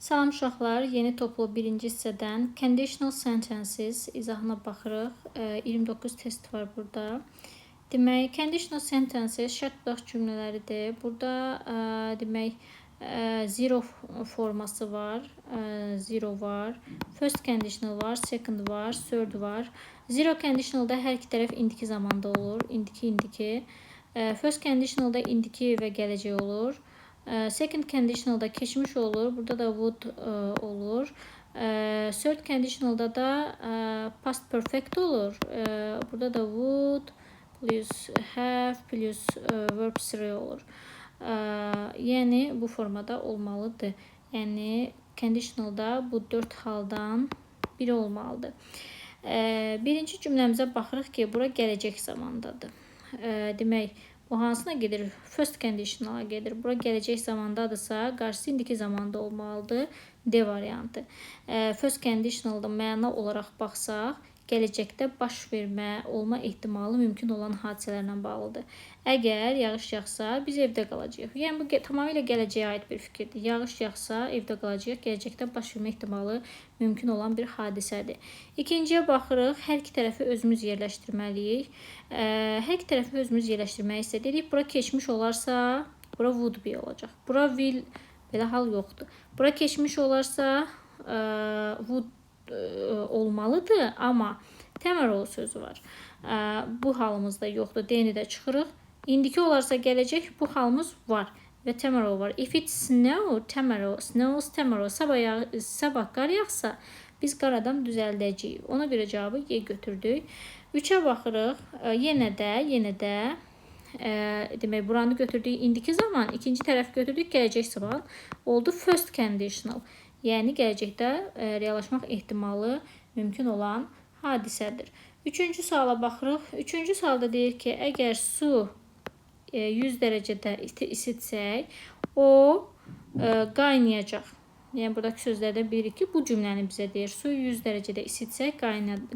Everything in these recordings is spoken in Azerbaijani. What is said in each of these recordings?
Salam uşaqlar, yeni toplu birinci hissədən conditional sentences izahına baxırıq. 29 test var burada. Demək, conditional sentences şərt müdax cümlələridir. Burada demək, zero forması var, zero var, first conditional var, second var, third var. Zero conditionalda hər iki tərəf indiki zamanda olur, indiki. First conditionalda indiki və gələcək olur. Second conditionalda keçmiş olur. Burada da would olur. Third conditionalda da past perfect olur. Burada da would plus have plus verb 3 olur. Yəni bu formada olmalıdır. Yəni conditionalda bu 4 haldan biri olmalıdır. Birinci cümləmizə baxırıq ki, bura gələcək zamandadır. Demək, bu hansına gedir? First conditional'a gedir. Bura gələcək zamandadırsa, qarşısı indiki zamanda olmalıdır. D variantı. First conditional'da məna olaraq baxsaq, gələcəkdə baş vermə, olma ehtimalı mümkün olan hadisələrlə bağlıdır. Əgər yağış yağsa, biz evdə qalacağıq. Yəni, bu tamamilə gələcəyə aid bir fikirdir. Yağış yağsa, evdə qalacağıq. Gələcəkdə baş vermə ehtimalı mümkün olan bir hadisədir. İkinciyə baxırıq. Hər iki tərəfi özümüz yerləşdirməliyik. Hər iki tərəfi özümüz yerləşdirmək istədirik. Bura keçmiş olarsa, bura would be olacaq. Bura will, belə hal yoxdur. Bura keçmiş olarsa, would olmalıdır, amma tomorrow sözü var. Bu halımızda yoxdur. D-ni də çıxırıq. İndiki olarsa gələcək, bu halımız var və tomorrow var. If it snows tomorrow, sabah qar yağsa, biz qaradan düzəldəcəyik. Ona görə cavabı Y götürdük. 3-ə baxırıq. Yenə də demək, buranı götürdük indiki zaman, ikinci tərəf götürdük gələcək zaman. Oldu first conditional. Yəni, gələcəkdə reallaşmaq ehtimalı mümkün olan hadisədir. Üçüncü suala baxırıq. Üçüncü sualda deyir ki, əgər su 100 dərəcədə isitsək, o qaynayacaq. Yəni, buradakı sözlərdən bilirik ki, bu cümləni bizə deyir. Su 100 dərəcədə isitsək,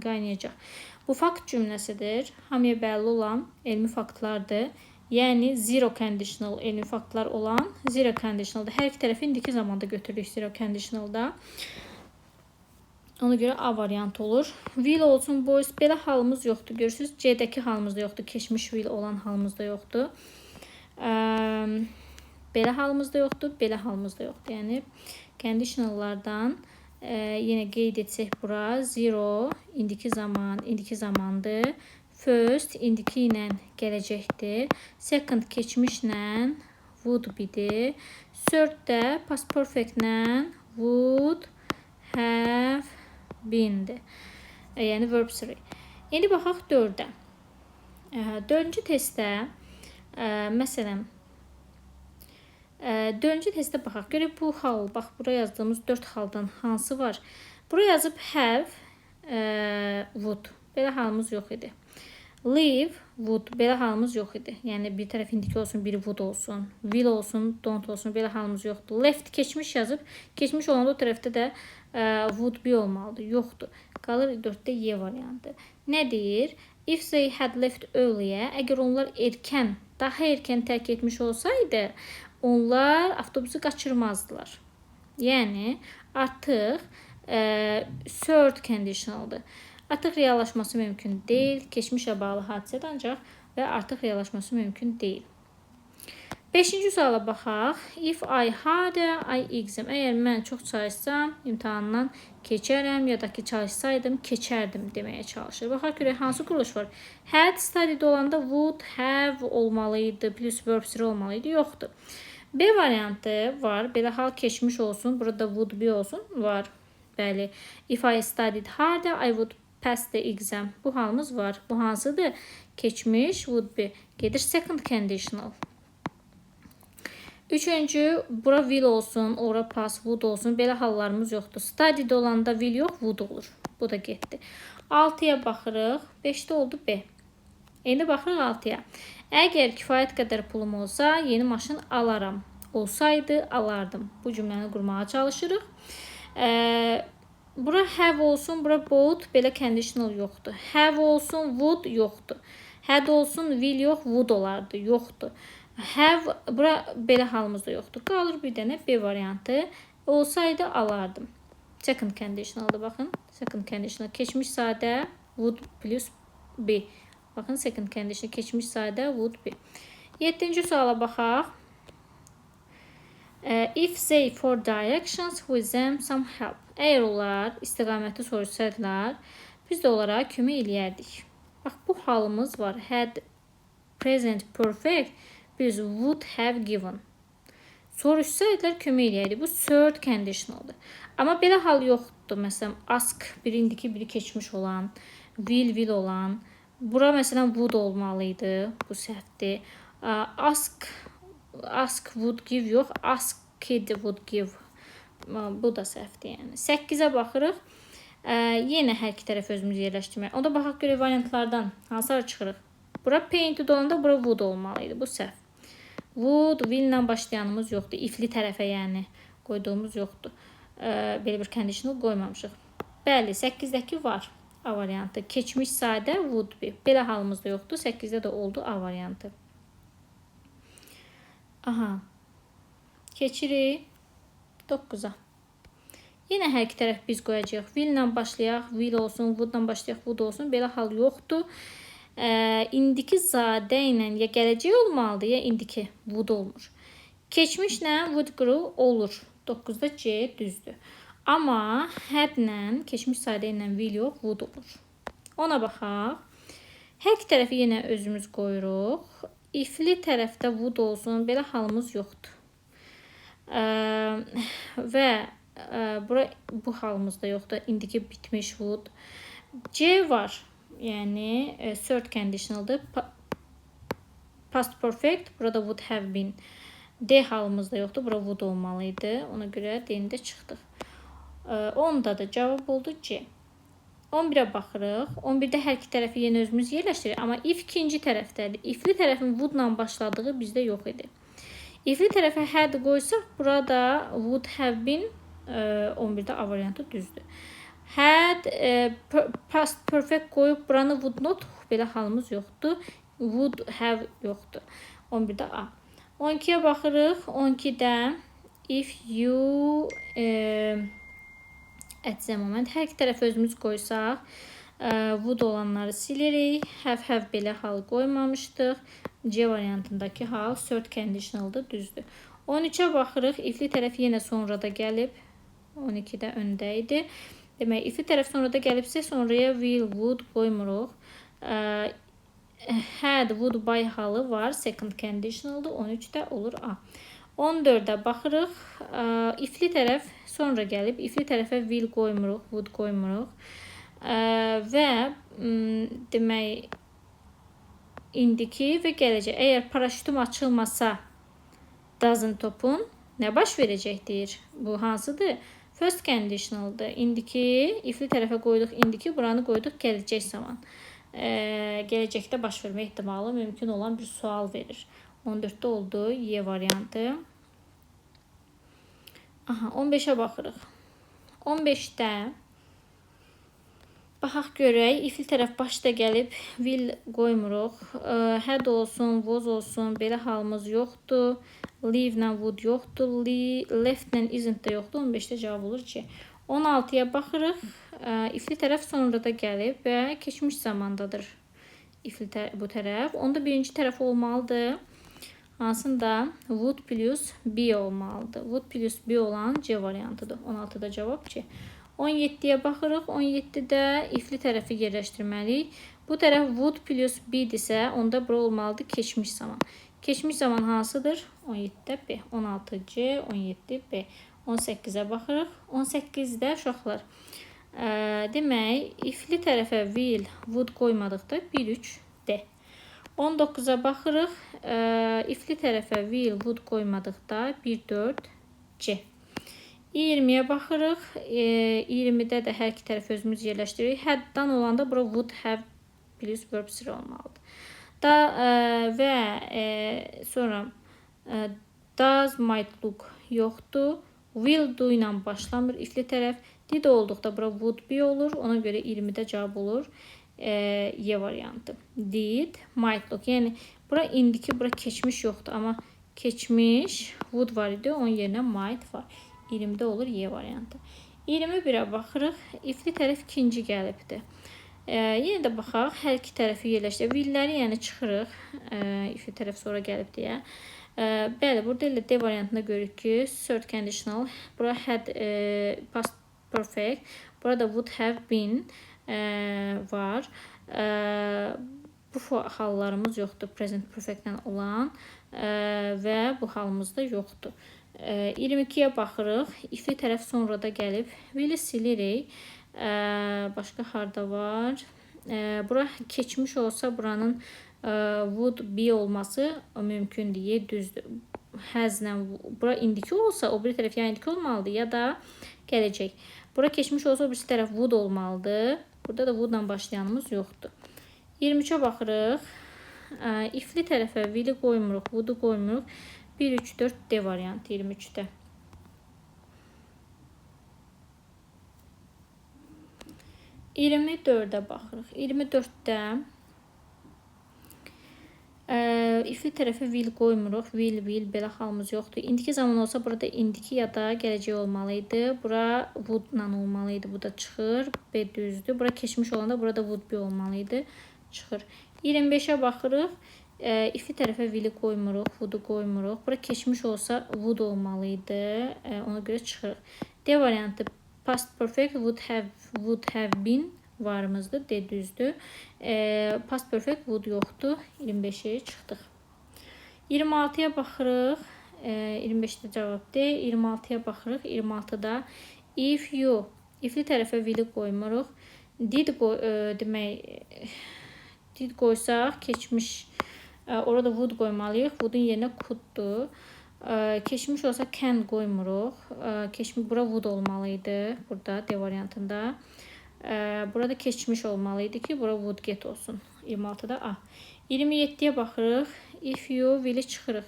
qaynayacaq. Bu fakt cümləsidir. Hamıya bəlli olan elmi faktlardır. Yəni, zero conditional elmi faktlar olan zero conditionalda. Hər iki tərəfi indiki zamanda götürürük zero conditionalda. Ona görə A variantı olur. Will olsun, boys. Belə halımız yoxdur. Görürsünüz, C-dəki halımızda yoxdur. Keçmiş will olan halımızda yoxdur. Belə halımızda yoxdur. Belə halımızda yoxdur. Yəni, conditionallardan yenə qeyd etsək bura. Zero, indiki zamandır. First, indiki ilə gələcəkdir. Second, keçmişlə would be-dir. Third də past perfect-lə would have been-dir. Yəni, verb 3. İndi baxaq 4-ə. 4-cü testdə, məsələn, 4-cü testdə baxaq. Görək, bu hal, bax, bura yazdığımız 4 haldan hansı var? Bura yazıb have, would. Belə halımız yox idi. Live, would. Belə halımız yox idi. Yəni, bir tərəf indiki olsun, biri would olsun. Will olsun, don't olsun. Belə halımız yoxdur. Left, keçmiş yazıb. Keçmiş olanda o tərəfdə də would be olmalıdır. Yoxdur. Qalır 4-də Y variantı. Nə deyir? If they had left earlier, əgər onlar daha erkən tərk etmiş olsaydı, onlar avtobusu qaçırmazdılar. Yəni, artıq third conditionaldır. Artıq reallaşması mümkün deyil. Keçmişə bağlı hadisədir ancaq və artıq reallaşması mümkün deyil. 5-ci suala baxaq. If I had exam. Əgər mən çox çalışsam, imtahandan keçərəm, ya da ki, çalışsaydım, keçərdim deməyə çalışır. Baxaq görək, hansı quruluş var? Had studied olanda would have olmalıydı, plus verb 3 olmalıydı. Yoxdur. B variantı var. Belə hal keçmiş olsun, burada would be olsun. Var. Bəli. If I studied harder, I would pass the exam. Bu halımız var. Bu hansıdır? Keçmiş, would be. Gedir second conditional. Üçüncü, bura will olsun, ora pass, would olsun. Belə hallarımız yoxdur. Studied olanda will yox, would olur. Bu da getdi. 6-ya baxırıq. 5-də oldu B. İndi baxırıq 6-ya. Əgər kifayət qədər pulum olsa, yeni maşın alaram. Olsaydı, alardım. Bu cümləni qurmağa çalışırıq. Bura have olsun, bura both, belə conditional yoxdur. Have olsun, would yoxdur. Had olsun, will yox, would olardı, yoxdur. Have, bura belə halımızda yoxdur. Qalır bir dənə B variantı. Olsaydı alardım. Second conditional'da baxın. Second conditional keçmiş sadə would plus be. Baxın second conditional keçmiş sadə would be. 7-ci suala baxaq. If they for directions with them some help. Əgər onlar istiqaməti soruşsaydılar, biz də onlara kömək eləyərdik. Bax, bu halımız var. Had present perfect, biz would have given. Soruşsaydılar kömək eləyərdik. Bu third conditionaldır. Amma belə hal yoxdur. Məsələn, ask biri indiki, biri keçmiş olan, will olan. Bura məsələn would olmalıydı. Bu səhvdir. Ask would give yox, asked would give. Bu da səhvdir yəni. 8-ə baxırıq. Yenə hər iki tərəf özümüz yerləşdirmək. Onda baxaq görək variantlardan hansılar çıxırıq. Bura painted olanda bura would olmalıydı. Bu səhv. Would, will ilə başlayanımız yoxdur. Ifli tərəfə yəni qoyduğumuz yoxdur. Belə bir conditional qoymamışıq. Bəli, 8-dəki var A variantı. Keçmiş sadə would be. Belə halımız da yoxdur. 8-də də oldu A variantı. Aha. Keçirik 9-a. Yenə hər iki tərəf biz qoyacağıq. Will ilə başlayaq, will olsun, would ilə başlayaq, would olsun. Belə hal yoxdur. İndiki zadə ilə ya gələcək olmalıdır, ya indiki would olmur. Keçmişlə would grow olur. 9-da C düzdür. Amma hadlə, keçmiş sadə ilə will yox, would olur. Ona baxaq. Hər iki tərəfi yenə özümüz qoyuruq. Ifli tərəfdə would olsun. Belə halımız yoxdur. Və bu halımızda yoxdur. İndiki bitmiş would. C var. Yəni third conditionaldır. Past perfect. Burada would have been. D halımızda yoxdur. Bura would olmalıydı. Ona görə D-ni də çıxdıq. 10-da da cavab oldu C. 11-ə baxırıq. 11-də hər iki tərəfi yenə özümüz yerləşdiririk. Amma if ikinci tərəfdədir. Ifli tərəfin would ilə başladığı bizdə yox idi. Ifli tərəfə had qoysaq, burada would have been 11-də A variantı düzdür. Had past perfect qoyub buranı would not, belə halımız yoxdur. Would have yoxdur. 11-də A. 12-yə baxırıq. 12-də if you at the moment hər iki tərəf özümüz qoysaq, would olanları silirik. Have belə hal qoymamışdıq. C variantındakı hal third conditionaldır, düzdür. 13-ə baxırıq. Ifli tərəf yenə sonrada gəlib. 12-də öndə idi. Demək, ifli tərəf sonrada gəlibsə, sonraya will, would qoymuruq. Had, would, by halı var. Second conditionaldır. 13-də olur A. 14-də baxırıq. Ifli tərəf sonra gəlib. İfli tərəfə will qoymuruq, would qoymuruq. Və demək, indiki və gələcək. Əgər paraşütüm açılmasa doesn't topun nə baş verəcək deyir. Bu hansıdır? First conditionaldır. İndiki, ifli tərəfə qoyduq indiki, buranı qoyduq gələcək zaman. Gələcəkdə baş vermə ehtimalı mümkün olan bir sual verir. 14-də oldu Y variantı. Aha, 15-ə baxırıq. 15-də baxaq görək. Ifli tərəf başda gəlib, will qoymuruq. Had olsun, was olsun, belə halımız yoxdur. Leave ilə would yoxdur. Left ilə isn't də yoxdur. 15-də cavab olur ki. 16-ya baxırıq. İfli tərəf sonra da gəlib və keçmiş zamandadır bu tərəf. Onda birinci tərəf olmalıdır. Hansında would plus be olmalıdır. Would plus be olan C variantıdır. 16-da cavab ki. 17-yə baxırıq. 17-də ifli tərəfi yerləşdirməliyik. Bu tərəf would plus be-dirsə, onda bura olmalıdır keçmiş zaman. Keçmiş zaman hansıdır? 17-də B. 16C, 17B. 18-ə baxırıq. 18-də uşaqlar. Demək, ifli tərəfə will, would qoymadıqda 1-3D. 19-a baxırıq. İfli tərəfə will, would qoymadıqda 1-4C. 20-yə baxırıq. 20-də də hər iki tərəf özümüz yerləşdiririk. Haddan olanda bura would have plus verb sıra olmalıdır. Və sonra does, might look yoxdur. Will do ilə başlamır ifli tərəf. Did olduqda bura would be olur. Ona görə 20-də cavab olur Y variantı. Did, might look. Yəni bura indiki, bura keçmiş yoxdur. Amma keçmiş would var idi. Onun yerinə might var. 20-də olur Y variantı. 21-ə baxırıq. Ifli tərəf ikinci gəlibdir. Yenə də baxaq, hər iki tərəfi yerləşdirək. Willləri yəni çıxırıq. Ifli tərəf sonra gəlib deyə. Bəli, burada elə D variantında görürük ki, third conditional. Bura had past perfect. Burada would have been var. Bu hallarımız yoxdur present perfect-lə olan və bu halımız da yoxdur. 22-yə baxırıq. Ifli tərəf sonra da gəlib. Will-i silirik. Başqa harda var? Bura keçmiş olsa buranın would be olması mümkündür. Y düzdür. Has'lə bura indiki olsa o bir tərəf ya indiki olmalıdır ya da gələcək. Bura keçmiş olsa o bir tərəf would olmalıdır. Burada da would-la başlayanımız yoxdur. 23-ə baxırıq. Ifli tərəfə will'i qoymuruq, would-u qoymuruq. 1, 3, 4 D variantı 23-də. 24-ə baxırıq. 24-də ifli tərəfə will qoymuruq. Will belə halımız yoxdur. İndiki zaman olsa burada indiki ya da gələcək olmalıydı. Bura would-la olmalıydı. Bu da çıxır. B düzdür. Bura keçmiş olanda burada would be olmalıydı. Çıxır. 25-ə baxırıq. İfli tərəfə will'i qoymuruq, would-u qoymuruq. Bura keçmiş olsa would olmalıydı. Ona görə çıxırıq. D variantı past perfect would have been varımızdır. D düzdür. Past perfect would yoxdur. 25-ə çıxdıq. 26-ya baxırıq. 25-də cavab D. 26-ya baxırıq. 26-da if you ifli tərəfə will'i qoymuruq. Did qoysaq keçmiş orada would qoymalıyıq. Would-un yerinə coulddur. Keçmiş olsa can qoymuruq. Bura would olmalıydı. Burada D variantında. Burada keçmiş olmalıydı ki, bura would get olsun. 26-da A. 27-yə baxırıq. If you will'i çıxırıq.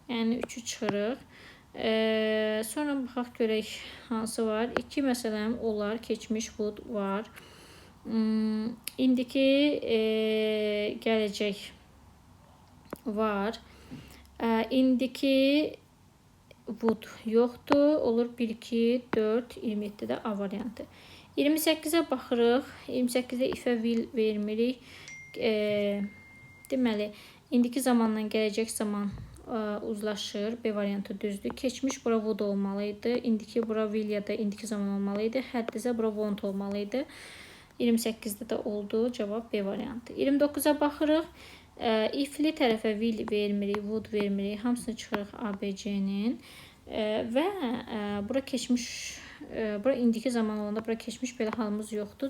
Yəni 3-ü çıxırıq. Sonra baxaq görək hansı var. 2 məsələn olar. Keçmiş would var. İndiki gələcək var. İndiki would yoxdur. Olur 1, 2, 4, 27-də A variantı. 28-ə baxırıq. 28-də ifə will vermirik. Deməli, indiki zamanla gələcək zaman uzlaşır. B variantı düzdür. Keçmiş bura would olmalıydı. İndiki bura will ya da indiki zaman olmalıydı. Həddisə bura won't olmalıydı. 28-də də oldu. Cavab B variantı. 29-a baxırıq. Ifli tərəfə will vermirik, would vermirik. Hamısını çıxırıq ABC-nin. Və bura keçmiş, bura indiki zaman olanda bura keçmiş belə halımız yoxdur.